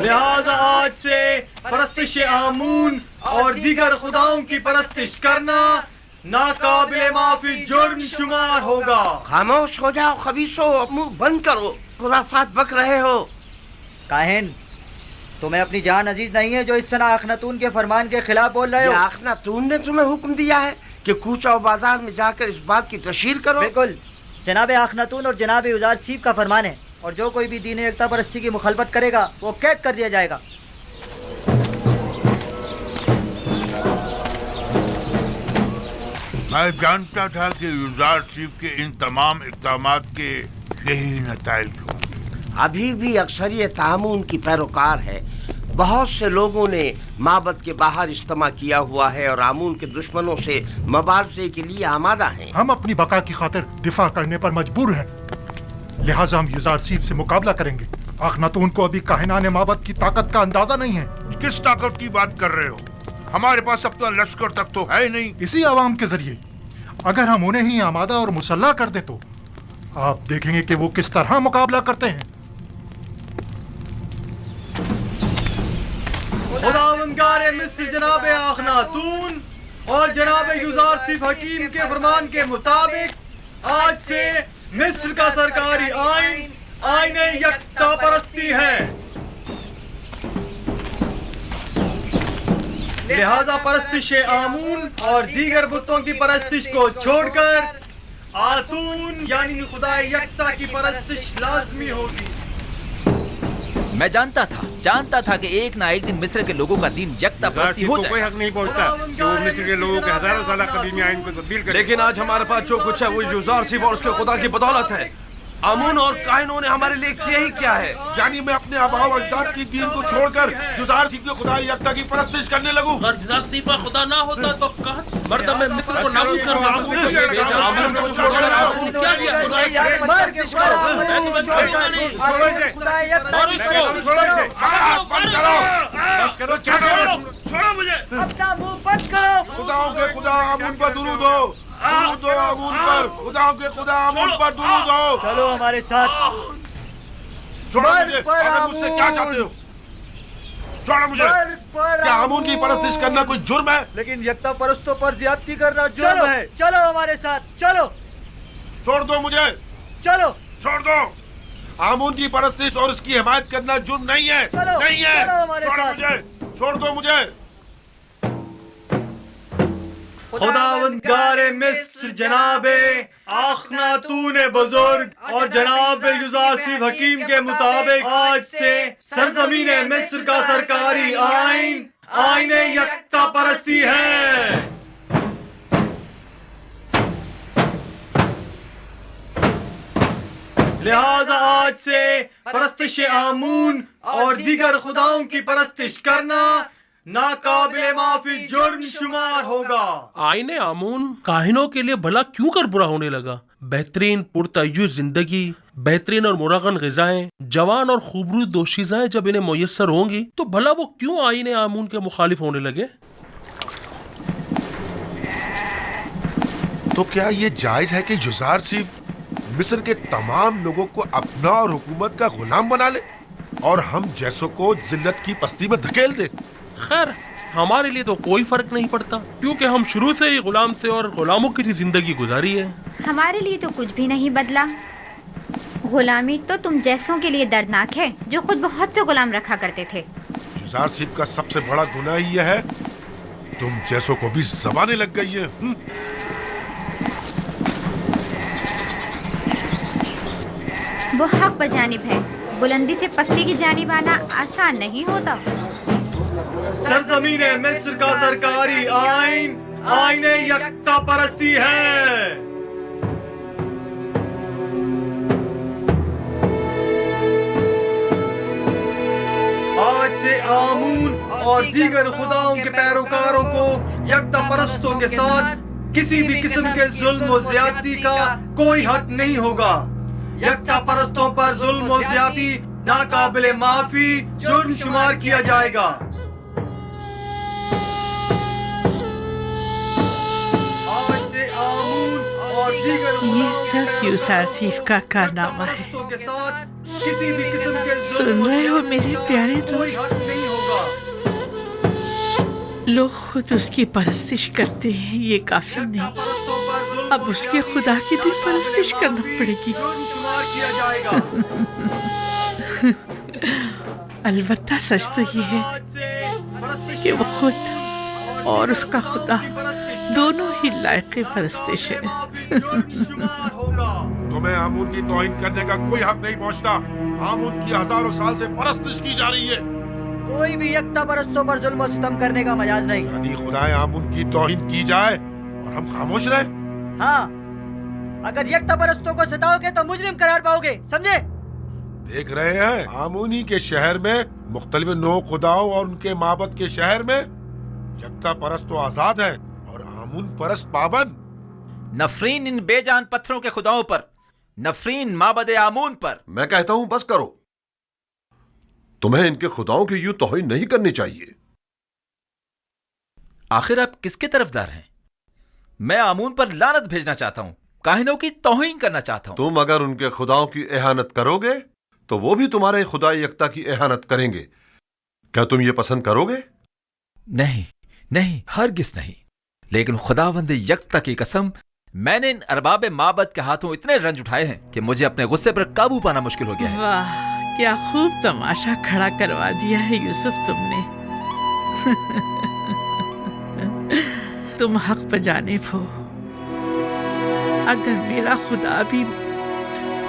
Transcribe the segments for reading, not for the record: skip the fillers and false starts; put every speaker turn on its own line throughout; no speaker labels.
لہذا آج سے پرستش آمون اور دیگر خداؤں کی پرستش کرنا ناقابل معافی جرم شمار ہوگا.
خاموش ہو جاؤ خبیثو، منہ بند کرو، خرافات بک رہے ہو.
کاہن، تمہیں اپنی جان عزیز نہیں ہے جو اس طرح اخناتون کے فرمان کے خلاف بول رہے ہو؟
کیا اخناتون نے تمہیں حکم دیا ہے کہ کوچہ و بازار میں جا کر اس بات کی تشہیر کرو؟
بالکل، جناب اخناتون اور جناب یوزارسیف کا فرمان ہے، اور جو کوئی بھی دین یکتا پرستی کی مخالفت کرے گا وہ قید کر دیا جائے گا.
میں جانتا تھا کہ یوزارسیف کے ان تمام اقدامات کے یہی نتائج ہوں.
ابھی بھی اکثریت آمون کی پیروکار ہے. بہت سے لوگوں نے معبد کے باہر اجتماع کیا ہوا ہے اور آمون کے دشمنوں سے مبارزے کے لیے آمادہ ہیں.
ہم اپنی بقا کی خاطر دفاع کرنے پر مجبور ہیں، لہٰذا ہم یوزارسیف سے مقابلہ کریں گے. اخناتون کو ابھی کاہنان معبد کی طاقت کا اندازہ نہیں ہے.
کس طاقت کی بات کر رہے ہو؟ ہمارے پاس اب تو لشکر تک تو ہے نہیں.
اسی عوام کے ذریعے اگر ہم انہیں ہی آمادہ اور مسلح کر دیں تو آپ دیکھیں گے کہ وہ کس طرح مقابلہ کرتے ہیں.
خداوندگار مصر جناب اخناتون اور جناب یوزارسیف حکیم کے فرمان کے مطابق آج سے مصر کا سرکاری آئین آئین یکتا پرستی ہے. لہذا پرستش آمون اور دیگر بتوں کی پرستش کو چھوڑ کر آتون یعنی خدا یکتا کی پرستش لازمی ہوگی.
میں جانتا تھا کہ ایک نہ ایک دن مصر کے لوگوں کا دین یکتا پرستی ہو جائے.
کوئی حق نہیں پہنچتا کہ وہ مصر کے لوگوں کے ہزاروں سالہ قدیمی آئین کو تبدیل کرے.
لیکن آج ہمارے پاس جو کچھ ہے وہ یوزارسیف اور اس کے خدا کی بدولت ہے. آمون اور کاہنوں نے ہمارے لیے کیا ہی کیا ہے؟
یعنی میں اپنے آبا و اجداد کی دین کو چھوڑ کر یوزارسیف کے خدا یکتا کی پرستش کرنے لگوں.
اگر یوزارسیف کا خدا نہ ہوتا تو مردم مصر کو نابود کرنا.
آمون کو چھوڑ کر
آمون کیا دیا؟ خدا چھوڑو مجھے.
اپنا منہ بند کرو.
خداؤں کے خدا آمون پر درود ہو. درود ہو آمون پر. خداؤں کے خدا آمون پر درود ہو.
چلو ہمارے ساتھ.
چھوڑو مجھے. اگر مجھ سے کیا چاہتے ہو؟ چھوڑو مجھے. کیا آمون کی پرستش کرنا کوئی جرم ہے؟
لیکن یکتا پرستوں پر زیادتی کرنا جرم ہے. چلو ہمارے ساتھ. چلو.
چھوڑ دو مجھے.
چلو.
چھوڑ دو. آمون کی پرستش اور اس کی حمایت کرنا جرم نہیں ہے. نہیں ہے. چھوڑو مجھے. چھوڑ دو مجھے.
خداوندگار مصر جناب اخناتون بزرگ اور جناب یوزارسیف حکیم کے مطابق آج سے سرزمین مصر کا سرکاری آئین آئین یکتا پرستی ہے. لہذا آج سے پرستش آمون اور دیگر خداؤں کی پرستش کرنا ناقابل معافی جرم شمار ہوگا.
آئین آمون کاہنوں کے لیے بھلا کیوں کر برا ہونے لگا؟ بہترین پرتعیش زندگی، بہترین اور مرغن غذائیں، جوان اور خوبرو دوشیزائیں جب انہیں میسر ہوں گی تو بھلا وہ کیوں آئین آمون کے مخالف ہونے لگے؟
تو کیا یہ جائز ہے کہ یوزارسیف مصر کے تمام لوگوں کو اپنا اور حکومت کا غلام بنا لے اور ہم جیسوں کو ذلت کی پستی میں دھکیل دے؟
خیر، ہمارے لیے تو کوئی فرق نہیں پڑتا کیونکہ ہم شروع سے ہی غلام تھے اور غلاموں کی زندگی گزاری ہے.
ہمارے لیے تو کچھ بھی نہیں بدلا. غلامی تو تم جیسوں کے لیے دردناک ہے جو خود بہت سے غلام رکھا کرتے تھے.
یوزارسیف کا سب سے بڑا گناہ یہ ہے تم جیسوں کو بھی زبانیں لگ گئی ہیں.
وہ حق بجانب ہے. بلندی سے پستی کی جانب آنا آسان نہیں ہوتا.
سرزمین مصر کا سرکاری آئین آئین یکتا پرستی ہے. آج سے آمون اور دیگر خداؤں کے پیروکاروں کو یکتا پرستوں کے ساتھ کسی بھی قسم کے ظلم و زیادتی کا کوئی حق نہیں ہوگا. یکتا پرستوں پر ظلم و زیادتی ناقابل معافی جرم شمار کیا جائے گا. آج سے آمون اور दीगर
ये सब यूसुफ का कारनामा है।
परस्तों के साथ किसी भी किस्म के
सुन रहे हो मेरे प्यारे
कोई
दोस्त?
हक नहीं होगा।
लोग खुद उसकी परस्तिश करते हैं, ये काफी नहीं,
परस्तों पर जुल्म
अब उसके खुदा की भी परस्तिश करना पड़ेगी।
शुमार किया जाएगा।
अलबत्ता सच तो ये है
आज से परस्तिश
कि वो खुद और उसका खुदा दोनों ही लायक परस्तिश है।
शुमार होगा।
तुम्हें आमून की तौहीन करने का कोई हक नहीं पहुंचता। आमून की हजारों साल से परस्तिश की जा रही है।
कोई भी यकता परस्तों पर जुल्म और सितम करने का मजाज नहीं।
यानी खुदाए आमून की तौहीन की जाए और हम खामोश रहे।
हाँ, अगर यकता परस्तों को सताओगे तो मुजरिम करार पाओगे, समझे?
देख रहे हैं, आमूनी के शहर में मुख्तलिफ नौ खुदाओं और उनके माबद के शहर में यकता परस्त तो आजाद है और आमून परस्त पाबंद।
नफरीन इन बेजान पत्थरों के खुदाओं पर, नफरीन माबद आमून पर।
मैं कहता हूं बस करो, तुम्हें इनके खुदाओं की यूं तौहीन नहीं करनी चाहिए।
आखिर आप किसके तरफदार हैं? मैं आमून पर लानत भेजना चाहता हूं, काहिनों की तौहीन करना चाहता हूं।
तुम अगर उनके खुदाओं की एहानत करोगे तो वो भी तुम्हारे खुदा यकता की एहानत करेंगे। क्या तुम ये पसंद करोगे?
नहीं नहीं, हरगिज नहीं। लेकिन खुदावंद यकता की कसम, मैंने इन अरबाब माबद के हाथों इतने रंज उठाए हैं कि मुझे अपने गुस्से पर काबू पाना मुश्किल हो गया है।
वाह, क्या खूब तमाशा खड़ा करवा दिया है यूसुफ तुमने। तुम हक पर जानिब हो। अगर मेरा खुदा भी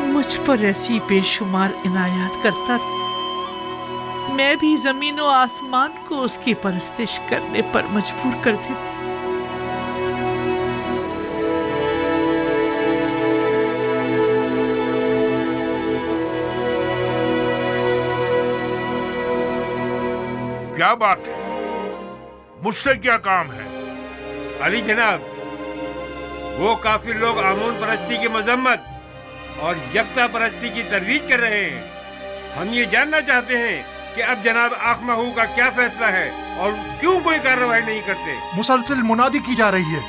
मुझ पर ऐसी बेशुमार इनायत करता, मैं भी जमीन और आसमान को उसकी परस्तिश करने पर मजबूर कर देती।
क्या बात है? मुझसे क्या काम है?
अली जनाब, वो काफिर लोग आमून परस्ती की मजम्मत और यकता परस्ती की तरवीज कर रहे हैं। हम ये जानना चाहते हैं कि अब जनाब आखमाहू का क्या फैसला है और क्यों कोई कार्रवाई नहीं करते।
मुसलसल मुनादी की जा रही है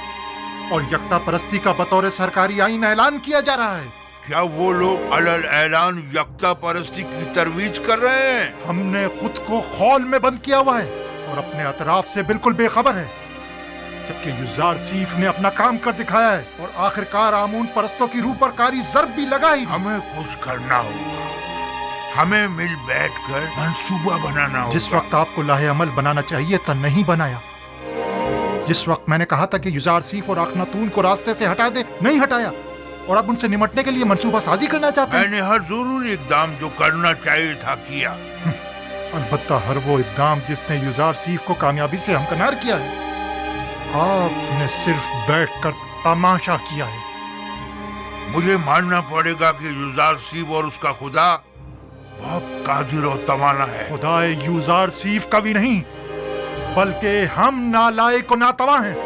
और यकता परस्ती का बतौर सरकारी आईन ऐलान किया जा रहा है।
क्या वो लोग अलल ऐलान यकता परस्ती की तरवीज कर रहे हैं?
हमने खुद को खौल में बंद किया हुआ है और अपने अतराफ से बिल्कुल बेखबर है, जबकि यूसुफ ने अपना काम कर दिखाया है और आखिरकार आमून परस्तों की रूह पर कारी ज़र्ब भी लगाई।
हमें कुछ करना होगा, हमें मिल बैठकर मंसूबा बनाना होगा।
जिस वक्त आपको लाहे अमल बनाना चाहिए था नहीं बनाया, जिस वक्त मैंने कहा था कि यूसुफ और अखनातून को रास्ते से हटा दे नहीं हटाया, और अब उनसे निमटने के लिए मंसूबा साजी करना चाहते हैं।
मैंने हर जरूरी इकदाम जो करना चाहिए था किया।
अलबत्ता हर वो इकदाम जिसने यूसुफ को कामयाबी से हमकनार किया है, आपने सिर्फ बैठकर तमाशा किया है।
मुझे मानना पड़ेगा कि यूसुफ और उसका खुदा बहुत कादिर और तवाना है।
खुदाए यूसुफ का भी नहीं, बल्कि हम नालायक और नातवा हैं।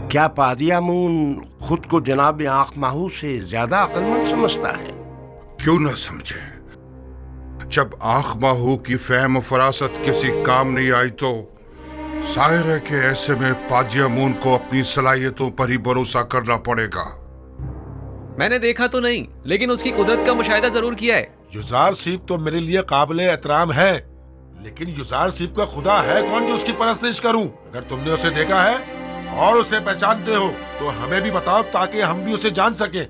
क्या पादी आमून खुद को जनाब आखमाहू से ज्यादा अक्लमंद समझता है?
क्यों ना समझे। जब आखमाहू की फहम फरासत किसी काम नहीं आई तो जाहिर है कि ऐसे में पादी आमून को अपनी सलाहियतों पर ही भरोसा करना पड़ेगा।
मैंने देखा तो नहीं, लेकिन उसकी कुदरत का मुशाहिदा जरूर किया है।
यूसुफ तो मेरे लिए काबिल एहतराम है, लेकिन यूसुफ का खुदा है कौन जो उसकी परस्तिश करूं? अगर तुमने उसे देखा है और उसे पहचानते हो तो हमें भी बताओ ताकि हम भी उसे जान सके।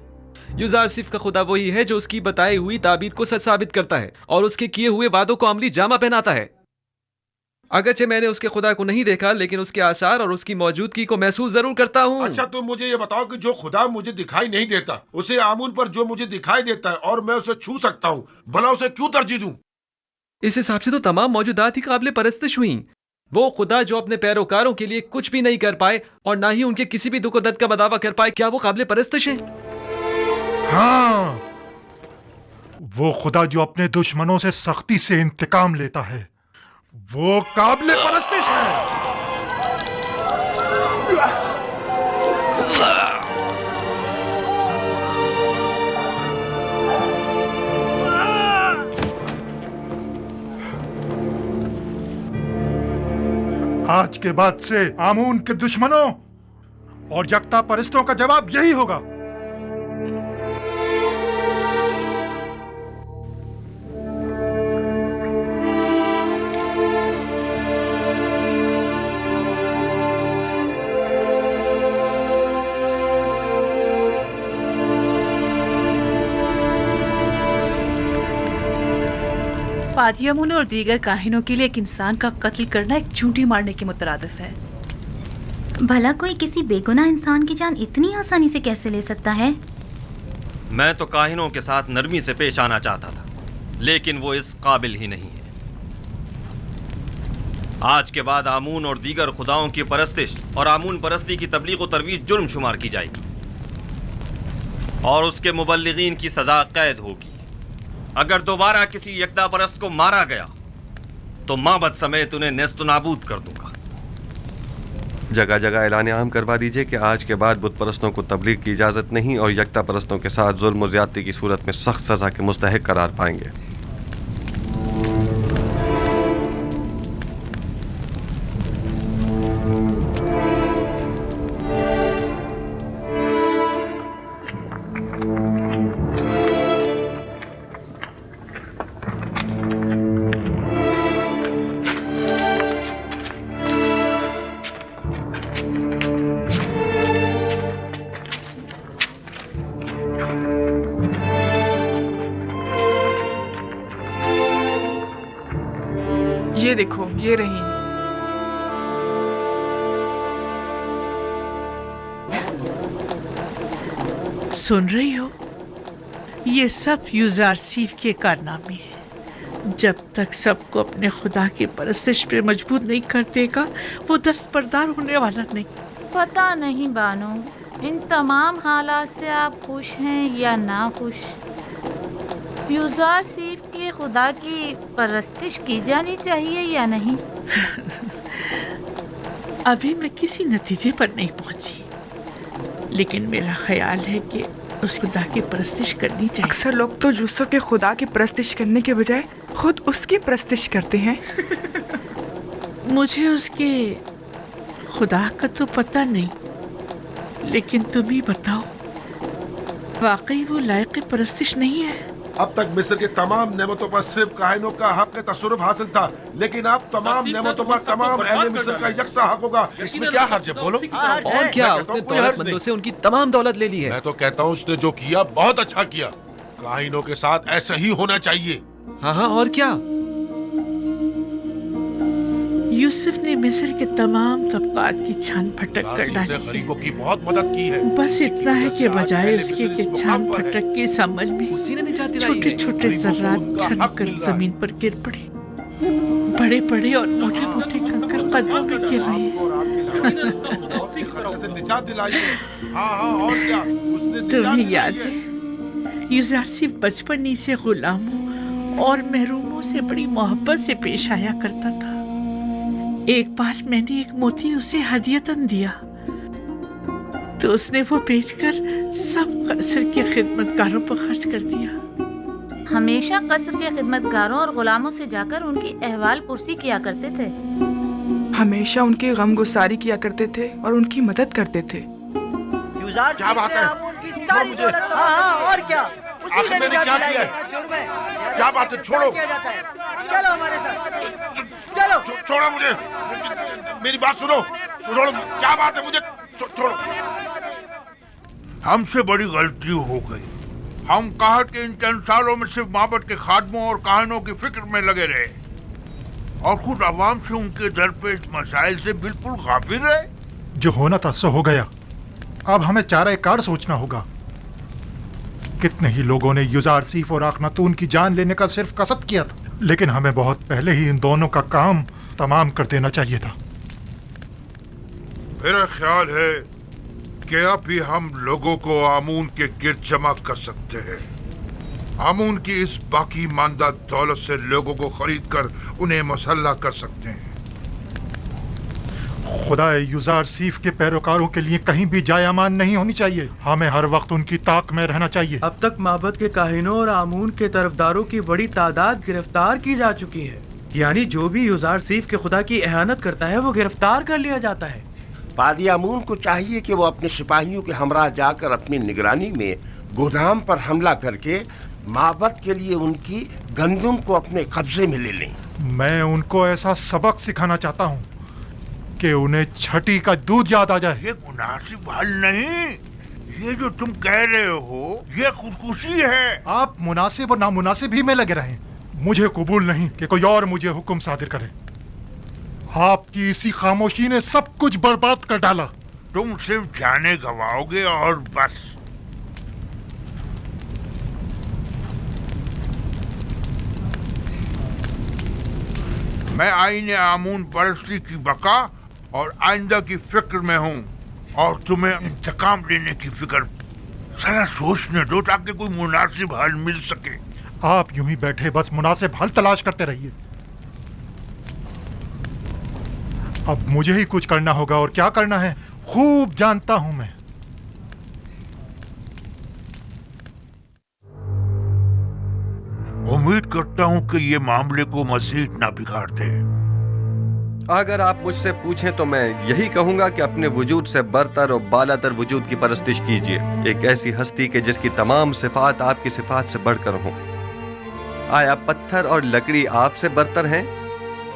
यूसुफ का खुदा वही है जो उसकी बताई हुई ताबीर को सच साबित करता है और उसके किए हुए वादों को अमली जामा पहनाता है। अगरचे मैंने उसके खुदा को नहीं देखा, लेकिन उसके आसार और उसकी मौजूदगी को महसूस जरूर करता हूँ।
अच्छा, तुम मुझे ये बताओ कि जो खुदा मुझे दिखाई नहीं देता, उसे आमून पर जो मुझे दिखाई देता है और मैं उसे छू सकता हूँ, भला उसे क्यों तरजीह दूं?
इस हिसाब से तो तमाम मौजूदात ही काबिल परस्तिश हुई। वो खुदा जो अपने पैरोकारों के लिए कुछ भी नहीं कर पाए और ना ही उनके किसी भी दुख और दर्द का मदावा कर पाए, क्या वो काबिल परस्तिश है?
हाँ, वो खुदा जो अपने दुश्मनों से सख्ती से इंतकाम लेता है। वो काबिल परस्तिश है। आज के बाद से आमून के दुश्मनों और यकता परस्तों का जवाब यही होगा।
पादियामुन और दीगर काहिनों के लिए एक इंसान का कत्ल करना एक चूंटी मारने के मुतरादिफ है।
भला कोई किसी बेगुनाह इंसान की जान इतनी आसानी से कैसे ले सकता है?
मैं तो काहिनों के साथ नरमी से पेश आना चाहता था, लेकिन वो इस काबिल ही नहीं है। आज के बाद आमून और दीगर खुदाओं की परस्तिश और आमून परस्ती की तबलीग और तरवीज जुर्म शुमार की जाएगी और उसके मुबल्लिगीन की सजा कैद होगी। अगर दोबारा किसी यकता परस्त को मारा गया तो माबद समेत उन्हें नेस्त नाबूद कर दूंगा।
जगह जगह ऐलान आम करवा दीजिए कि आज के बाद बुत परस्तों को तबलीग की इजाज़त नहीं और यकता परस्तों के साथ जुल्म और ज़्यादती की सूरत में सख्त सज़ा के मुस्तहिक करार पाएंगे।
ये देखो, ये रही।
सुन रही हो? ये सब युजारसीफ के कारनामे हैं। जब तक सबको अपने खुदा की परस्तिश पे मजबूर नहीं कर देगा, वो दस्तबरदार होने वाला नहीं।
पता नहीं बानो, इन तमाम हालात से आप खुश हैं या ना खुश? युजारसीफ के खुदा की परस्तिश की जानी चाहिए या नहीं?
अभी मैं किसी नतीजे पर नहीं पहुंची, लेकिन मेरा ख्याल है कि उस खुदा की परस्तिश करनी चाहिए।
अक्सर लोग तो यूसुफ के खुदा की परस्तिश करने के बजाय खुद उसकी परस्तिश करते हैं।
मुझे उसके खुदा का तो पता नहीं, लेकिन तुम ही बताओ, वाकई वो लायक परस्तिश नहीं है?
अब तक मिस्र के तमाम नेमतों पर सिर्फ काहिनों का हक तसर्रुफ हासिल था, लेकिन अब तमाम नेमतों पर तमाम अहले मिस्र का यकसा हक होगा। इसमें क्या हर्ज है? बोलो।
और क्या, उसने दौलतमंदों से उनकी तमाम दौलत ले ली है।
मैं तो कहता हूँ उसने जो किया बहुत अच्छा किया। काहिनों के साथ ऐसा ही होना चाहिए।
हाँ हाँ, और क्या?
यूसुफ ने मिस्र के तमाम तबकात की छान फटक कर डाली।
गरीबों की बहुत मदद की है।
बस इतना है कि बजाय उसके कि छान फटक के समझ में छोटे छोटे जर्रात छनकर जमीन पर गिर पड़े। बड़े बड़े और मोटे मोटे कंकर कदमों में गिर रहे हैं। तुम्हें याद है, युजारसीफ बचपन ही से गुलामों और महरूमों से बड़ी मोहब्बत से पेश आया करता था। एक बार मैंने एक मोती उसे हदियतन दिया तो उसने वो बेचकर सब कसर के खिदमतगारों पर खर्च कर दिया।
हमेशा कसर के खिदमतगारों और गुलामों से जाकर उनकी अहवाल पुरसी किया करते थे।
हमेशा उनकी गम गुसारी किया करते थे और उनकी मदद करते थे।
क्या बात है? हाँ, और क्या?
आखिर मैंने क्या किया है? क्या बात है? छोड़ो।
चलो हमारे साथ। चलो।
छोड़ो मुझे। मेरी बात सुनो। छोड़ो। क्या बात है? मुझे छोड़ो।
हमसे बड़ी गलती हो गई। हम कहत के इन चंद सालों में सिर्फ माबद के खादमों और काहिनों की फिक्र में लगे रहे और खुद अवाम से उनके दरपेश मसाइल से बिल्कुल गाफिल रहे।
जो होना था सो हो गया। अब हमें चारा कार सोचना होगा। कितने ही लोगों ने युजारसीफ और आखनातून की जान लेने का सिर्फ कसद किया था, लेकिन हमें बहुत पहले ही इन दोनों का काम तमाम कर देना चाहिए था।
मेरा ख्याल है कि अब भी हम लोगों को आमून के गिर्द जमा कर सकते हैं। आमून की इस बाकी मानदा दौलत से लोगों को खरीद कर उन्हें मसल्ला कर सकते हैं।
खुदा युजार सीफ के पैरोकारों के लिए कहीं भी जाय अमान नहीं होनी चाहिए। हमें हर वक्त उनकी ताक में रहना चाहिए।
अब तक माबद के काहिनों और आमून के तरफदारों की बड़ी तादाद गिरफ्तार की जा चुकी है। यानी जो भी युजार सीफ के खुदा की एहानत करता है वो गिरफ्तार कर लिया जाता है।
पादी आमून को चाहिए कि वो अपने सिपाहियों के हमरा जाकर अपनी निगरानी में गोदाम पर हमला करके माबद के लिए उनकी गंदुम को अपने कब्जे में ले लें।
मैं उनको ऐसा सबक सिखाना चाहता हूँ कि उन्हें छठी का दूध याद आ जाए।
ये मुनासिब हल नहीं, ये जो तुम कह रहे हो ये खुदकुशी है।
आप मुनासिब और नामुनासिब ही में लगे रहें। मुझे कबूल नहीं कि कोई और मुझे हुक्म सादिर करे। आपकी इसी खामोशी ने सब कुछ बर्बाद कर डाला।
तुम सिर्फ जाने गवाओगे और बस। मैं आईने आमून परस्ती की बका और आइंदा की फिक्र में हूँ, और तुम्हें इंतकाम लेने की फिक्र। जरा सोचने दो ताकि कोई मुनासिब हल मिल सके।
आप यूं ही बैठे बस मुनासिब हल तलाश करते रहिए। अब मुझे ही कुछ करना होगा, और क्या करना है खूब जानता हूं मैं।
उम्मीद करता हूं कि ये मामले को मजीद ना बिगाड़ दे।
अगर आप मुझसे पूछें तो मैं यही कहूंगा कि अपने वजूद से बरतर और बालातर वजूद की परस्तिश कीजिए, एक ऐसी हस्ती के जिसकी तमाम सिफात आपकी सिफात से बढ़कर हों। आया पत्थर और लकड़ी आपसे बरतर हैं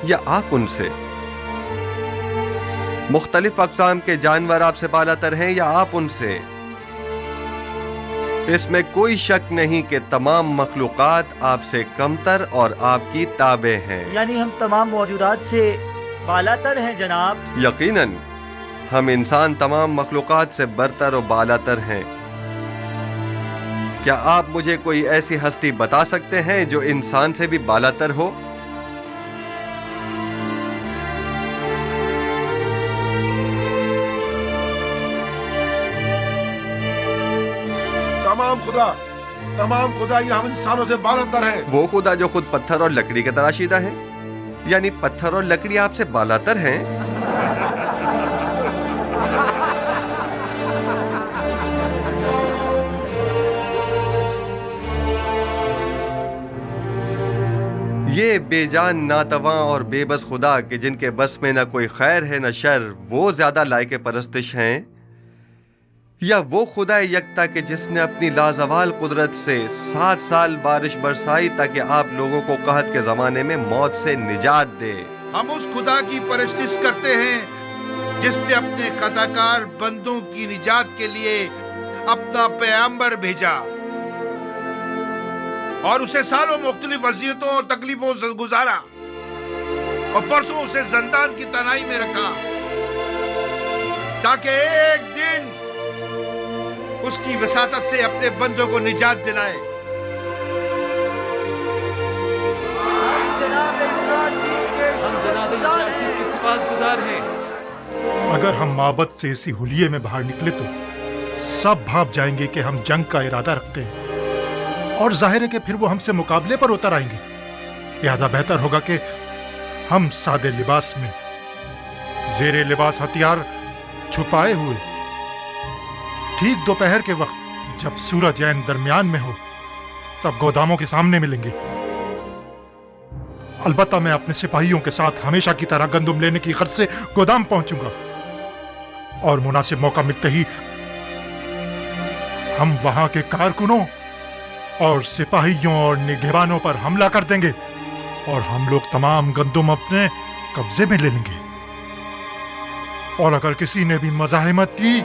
या आप उनसे? मुख्तलिफ अक़साम के जानवर आपसे बालातर हैं या आप उनसे? इसमें कोई शक नहीं कि तमाम मखलूक़ात आपसे कमतर और आपकी ताबे हैं।
यानी हम तमाम मौजूदात से बालातर हैं जनाब।
यकीनन हम इंसान तमाम मखलूक़ात से बरतर और बालातर हैं। क्या आप मुझे कोई ऐसी हस्ती बता सकते हैं जो इंसान से भी बालातर हो?
तमाम खुदा ये हम इंसानों से बालातर है।
वो खुदा जो खुद पत्थर और लकड़ी के तराशीदा है, यानी पत्थर और लकड़ी आपसे बालातर हैं। ये बेजान नातवा और बेबस खुदा के जिनके बस में न कोई खैर है न शर, वो ज्यादा लायक परस्तिश हैं या वो खुदा यकता के जिसने अपनी लाजवाल कुदरत से 7 साल बारिश बरसाई ताकि आप लोगों को कहत के जमाने में मौत से निजात दे।
हम उस खुदा की परस्तिश करते हैं जिसने अपने खताकार बंदों की निजात के लिए अपना पैगंबर भेजा और उसे सालों मुख्तलिफ वज़ीयतों और तकलीफों से गुजारा और परसों उसे ज़ंदान की तनाई में रखा ताकि एक दिन उसकी वसातत से अपने बंदों को निजात दिलाए।
हम जनाब युजार सीफ के सिपाहगुजार हैं।
अगर हम माबद से इसी हुलिये में बाहर निकले तो सब भांप जाएंगे कि हम जंग का इरादा रखते हैं, और जाहिर है कि फिर वो हमसे मुकाबले पर उतर आएंगे। लिहाजा बेहतर होगा कि हम सादे लिबास में, जेरे लिबास हथियार छुपाए हुए, ठीक दोपहर के वक्त जब सूरज ऐन दरमियान में हो तब गोदामों के सामने मिलेंगे। अलबत्ता मैं अपने सिपाहियों के साथ हमेशा की तरह गंदुम लेने की गर्ज से गोदाम पहुंचूंगा, और मुनासिब मौका मिलते ही हम वहां के कारकुनों और सिपाहियों और निगहबानों पर हमला कर देंगे और हम लोग तमाम गंदुम अपने कब्जे में ले लेंगे। और अगर किसी ने भी मज़ाहिमत की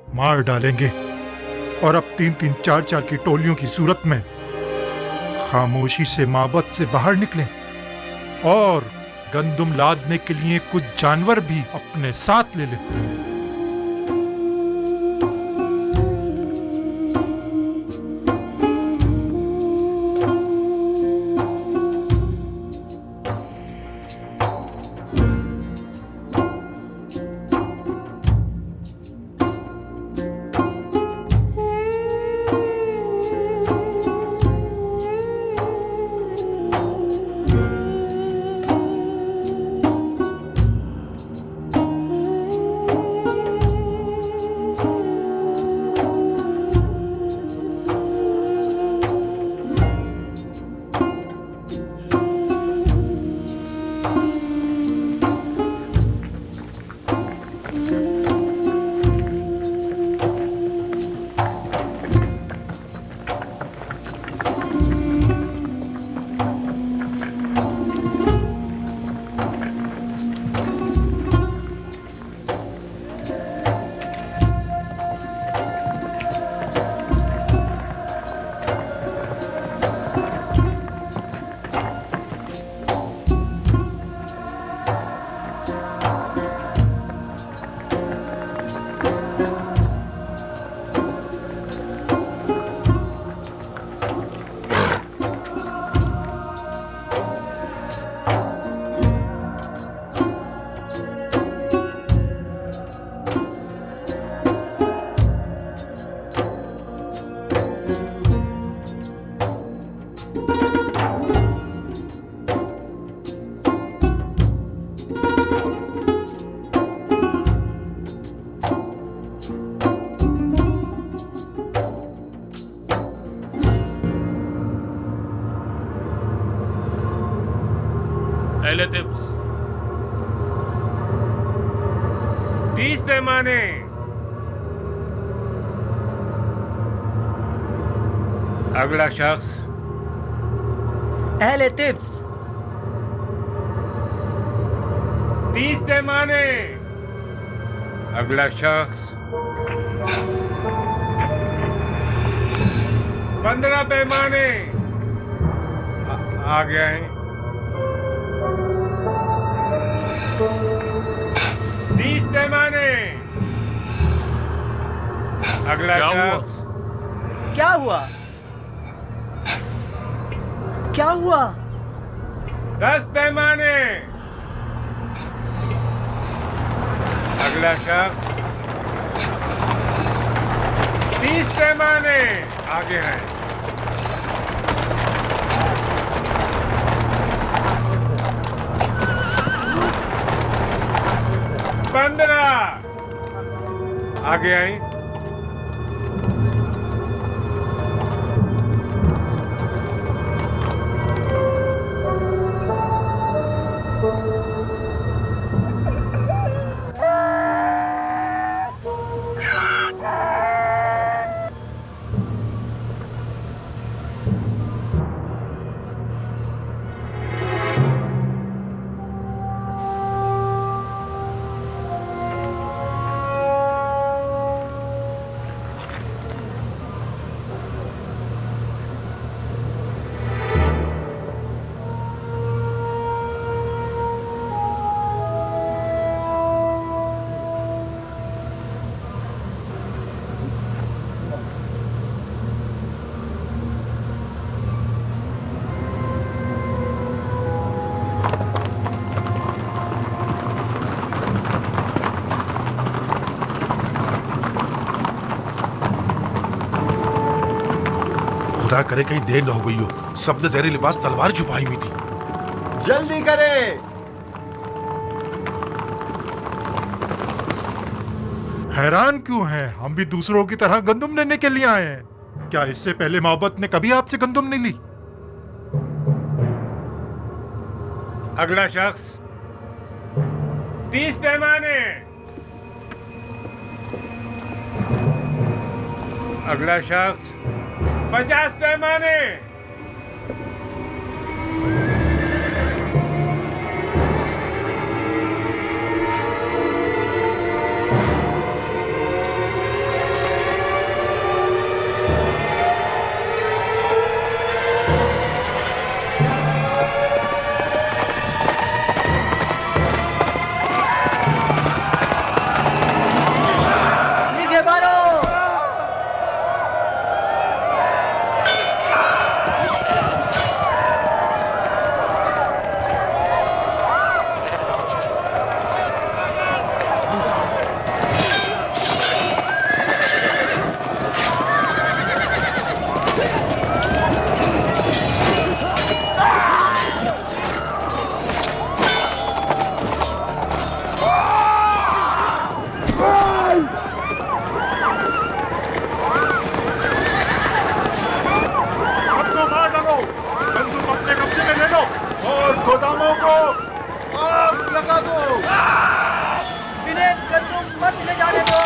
मार डालेंगे, और अब 3-3, 4-4 की टोलियों की सूरत में खामोशी से माबद से बाहर निकलें और गंदुम लादने के लिए कुछ जानवर भी अपने साथ ले लें।
30 पैमाने। अगला शख्स।
अहले टिप्स।
30 पैमाने। अगला शख्स। 15 पैमाने। आ गया है। 20 पैमाने। अगला शख्स।
क्या हुआ? क्या हुआ?
10 पैमाने। अगला शख्स। 30 पैमाने। आगे है। 15। आगे आई।
खुदा करे कहीं देर न हो गई हो। सबने जहरी लिबास तलवार छुपाई हुई थी।
जल्दी करे।
हैरान क्यों हैं? हम भी दूसरों की तरह गंदुम लेने के लिए आए हैं। क्या इससे पहले मोहब्बत ने कभी आपसे गंदुम नहीं ली?
अगला शख्स। 30 पैमाने। अगला शख्स। 50 पैमाने।
गोदामों को आग लगा दो।
इन्हें गंदुम मत ले जाने दो।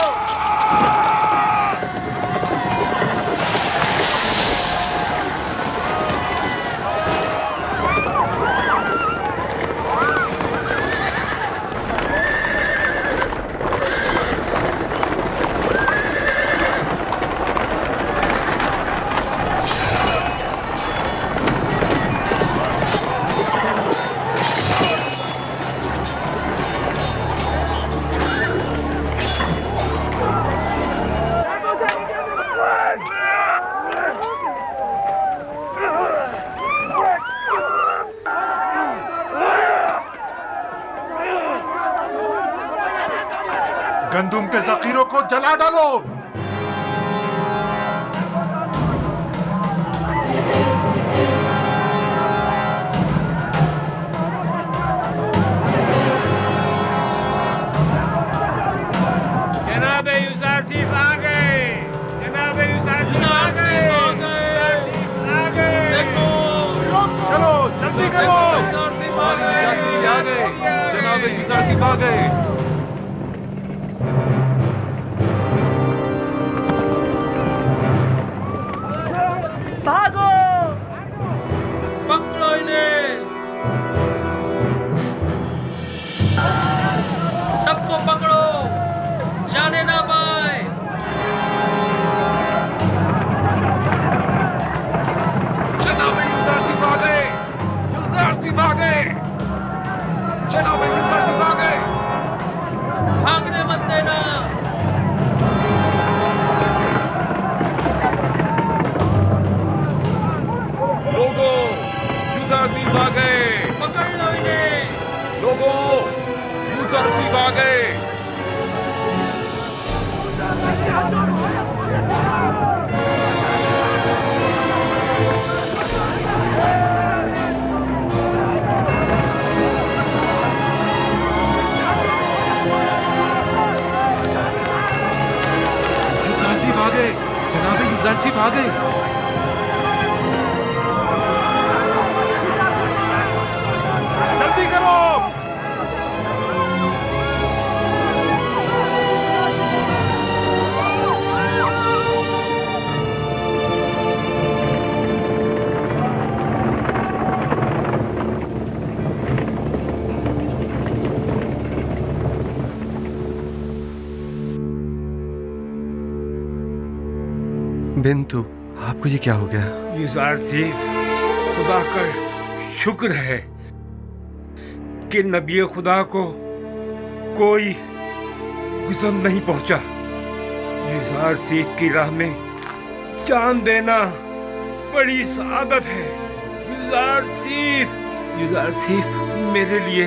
गंदुम के जखीरों को जला डालो।
जनाब यूसुफ आ गए। जनाब यूसुफ आ गए। आ गए।
चलो जल्दी करो।
आ गए। जनाब यूसुफ आ गए। जनाब युजार सिर्फ आ गए।
जल्दी करो।
बिंतु, आपको ये क्या हो गया?
युजार सिर्फ खुदा का शुक्र है कि नबी खुदा को कोई गुज़र नहीं पहुंचा। युजार सिर्फ की राह में जान देना बड़ी सआदत है। युजार सिर्फ मेरे लिए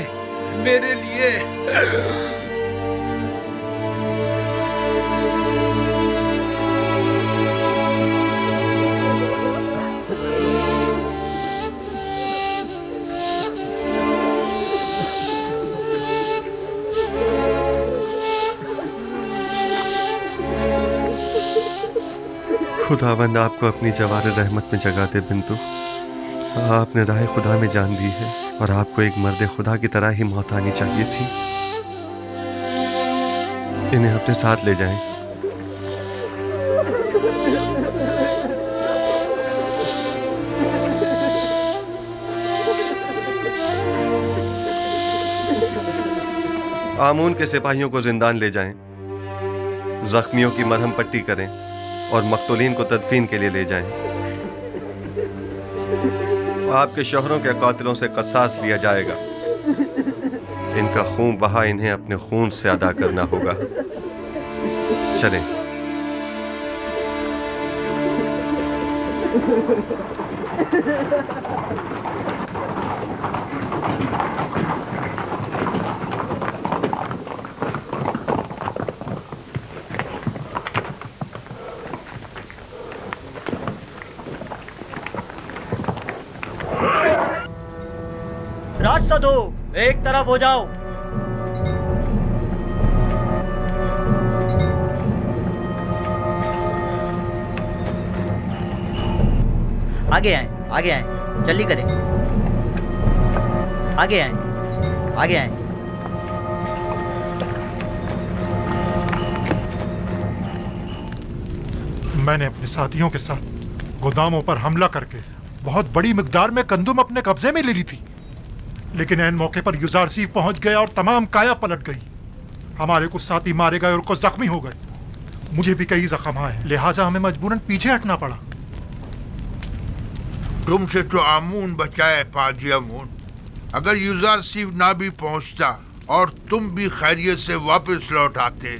खुदावंद आपको अपनी जवार रहमत में जगा दे बिंतु। आपने राह खुदा में जान दी है और आपको एक मर्द खुदा की तरह ही मौत आनी चाहिए थी। इन्हें अपने साथ ले जाएं। आमून के सिपाहियों को जिंदान ले जाएं, जख्मियों की मरहम पट्टी करें और मकतूलीन को तदफीन के लिए ले जाएं। आपके शोहरों के कातिलों से क़सास लिया जाएगा। इनका खून बहा इन्हें अपने खून से अदा करना होगा। चलें।
रास्ता दो, एक तरफ हो जाओ। आगे आए, जल्दी करें। आगे आए।
मैंने अपने साथियों के साथ गोदामों पर हमला करके बहुत बड़ी मिकदार में गंदुम अपने कब्जे में ले ली थी, लेकिन ऐन मौके पर युजार सिर्फ पहुंच गया और तमाम काया पलट गई। हमारे कुछ साथी मारे गए और कुछ जख्मी हो गए। मुझे भी कई जख्म आए, लिहाजा हमें मजबूरन पीछे हटना पड़ा।
तुमसे तो आमून बचाए पाजी आमून। अगर युजार सिर्फ ना भी पहुंचता और तुम भी खैरियत से वापस लौट आते,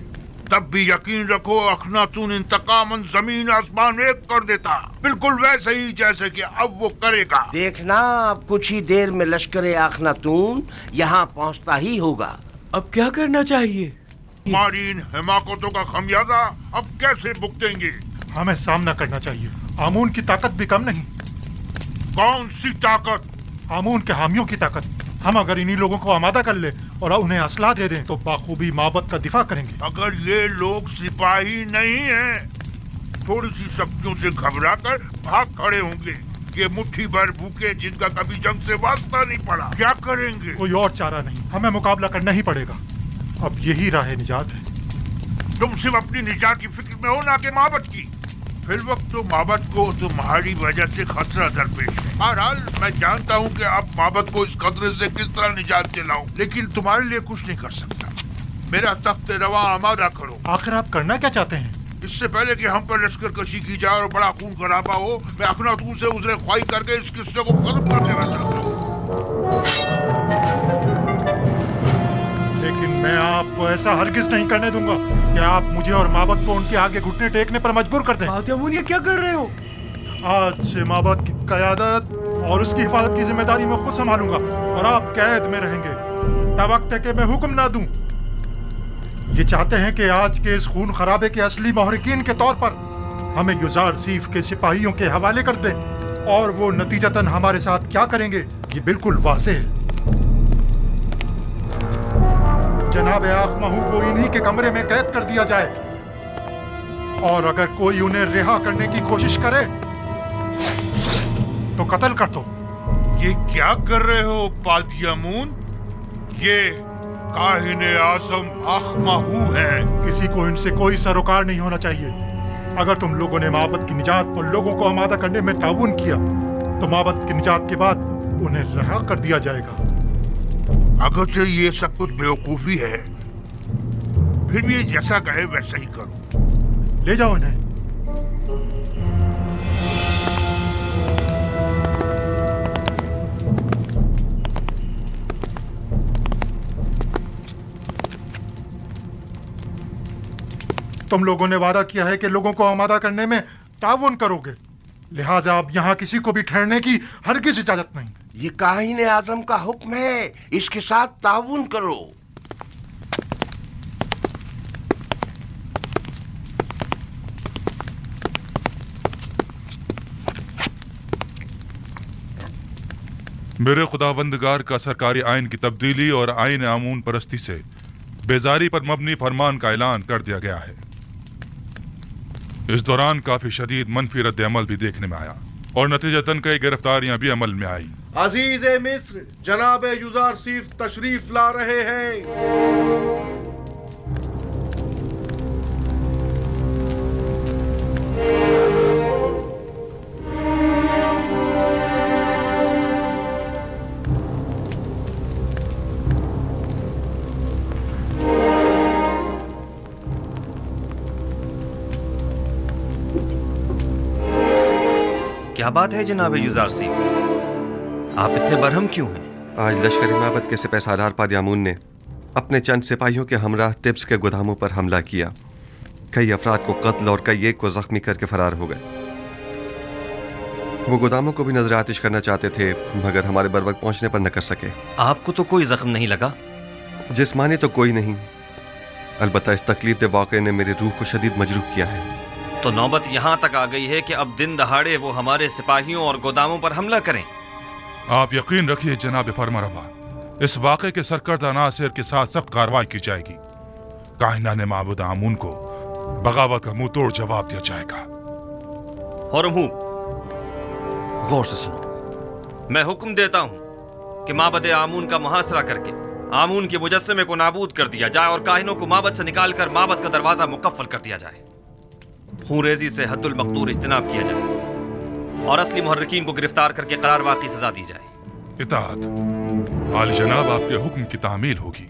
तब भी यकीन रखो अखनातून इंतकामन जमीन आसमान एक कर देता, बिल्कुल वैसे ही जैसे कि अब वो करेगा।
देखना, अब कुछ ही देर में लश्कर अखनातून यहाँ पहुँचता ही होगा।
अब क्या करना चाहिए?
हमारी इन हिमाकतों का खमियाजा अब कैसे भुगतेंगे?
हमें सामना करना चाहिए। आमून की ताकत भी कम नहीं।
कौन सी ताकत?
आमून के हामियों की ताकत। हम अगर इन्हीं लोगों को आमादा कर ले और उन्हें असला दे दें तो बाखूबी माबद का दिफा करेंगे।
अगर ये लोग सिपाही नहीं हैं, थोड़ी सी शक्तियों से घबरा कर भाग खड़े होंगे। ये मुट्ठी भर भूखे जिनका कभी जंग से वास्ता नहीं पड़ा, क्या करेंगे?
कोई और चारा नहीं, हमें मुकाबला करना ही पड़ेगा। अब यही राह निजात है।
तुम सिर्फ अपनी निजात की फिक्र में हो, ना कि माबद की। फिर वक्त तो माबद को तुम्हारी वजह से खतरा दरपेश है। बहरहाल मैं जानता हूँ कि आप माबद को इस खतरे से किस तरह निजात दिलाऊं, लेकिन तुम्हारे लिए कुछ नहीं कर सकता। मेरा तख्त रवा आमादा करो।
आखिर आप करना क्या चाहते हैं?
इससे पहले कि हम पर लश्कर कशी की जाए और बड़ा खून खराबा हो, मैं अखनातून से उजरे ख्वाही करके इस किस्से को खत्म कर देना चाहता हूँ।
लेकिन मैं आपको ऐसा हरगिज नहीं करने दूंगा कि आप मुझे और माबद को उनके आगे घुटने टेकने पर मजबूर कर दें।
ये क्या कर रहे हो?
आज से माबद की क़यादत और उसकी हिफाजत की जिम्मेदारी मैं खुद संभालूंगा और आप कैद में रहेंगे तब वक्त कि मैं हुक्म ना दूं। ये चाहते हैं कि आज के इस खून खराबे के असली महरिकीन के तौर पर हमें युजार सीफ के सिपाहियों के हवाले कर दें, और वो नतीजतन हमारे साथ क्या करेंगे ये बिल्कुल वाज़ेह है। जनाब आखमहू को इन्हीं के कमरे में कैद कर दिया जाए और अगर कोई उन्हें रिहा करने की कोशिश करे तो कत्ल कर दो।
ये क्या कर रहे हो पादियामून? ये काहिने आज़म आखमाहू है।
किसी को इनसे कोई सरोकार नहीं होना चाहिए। अगर तुम लोगों ने माबद की निजात और लोगों को आमादा करने में ताउन किया तो माबद की निजात के बाद उन्हें रिहा कर दिया जाएगा।
अगरचे ये सब कुछ बेवकूफी है, फिर भी ये जैसा कहे वैसा ही करो।
ले जाओ इन्हें। तुम लोगों ने वादा किया है कि लोगों को आमादा करने में ताउन करोगे, लिहाजा अब यहाँ किसी को भी ठहरने की हरगिज इजाजत नहीं।
ये काहिने आजम का हुक्म है, इसके साथ ताउन करो।
मेरे खुदावंदगार का सरकारी आइन की तब्दीली और आइन आमून परस्ती से बेजारी पर मबनी फरमान का ऐलान कर दिया गया है। इस दौरान काफी शदीद मनफी रद्द अमल भी देखने में आया और नतीजतन कई गिरफ्तारियां भी अमल में आई।
अजीज मिस्र जनाब युजारसीफ तशरीफ ला रहे हैं।
क्या बात है जनाब युजारसीफ, आप इतने बरहम क्यों हैं?
आज लश्करी माबद के सिपहसालार पादियामून ने अपने चंद सिपाहियों के हमराह तिब्स के गोदामों पर हमला किया। कई अफराद को कत्ल और कई एक को जख्मी करके फरार हो गए। वो गोदामों को भी नजर आतिश करना चाहते थे, मगर हमारे बर वक्त पहुंचने पर न कर सके।
आपको तो कोई जख्म नहीं लगा?
जिस्मानी तो कोई नहीं, अलबत्ता इस तकलीफ दे वाक़े ने मेरी रूह को शदीद मजरूह किया है।
तो नौबत यहाँ तक आ गई है कि अब दिन दहाड़े वो हमारे सिपाहियों और गोदामों पर हमला करें।
आप यकीन रखिए जनाब फरमारवा, इस वाक़े के सरकर्दा नासिर के साथ सख्त कार्रवाई की जाएगी। काहिना ने माबूद आमून को बगावत का मुंह तोड़ जवाब दिया जाएगा।
हुरमू, गौर से सुनो, मैं हुक्म देता हूँ कि माबद आमून का मुहासरा करके आमून के मुजस्समे को नाबूद कर दिया जाए और काहिनों को माबद से निकालकर माबद का दरवाजा मुकफ्फल कर दिया जाए। खूरेजी से हद्दुल मक़दूर इज्तनाब किया जाए और असली मुहर्रिकीन को गिरफ्तार करके करार वाक़ई सजा दी जाए।
इताअत, आली जनाब आपके हुक्म की तामील होगी।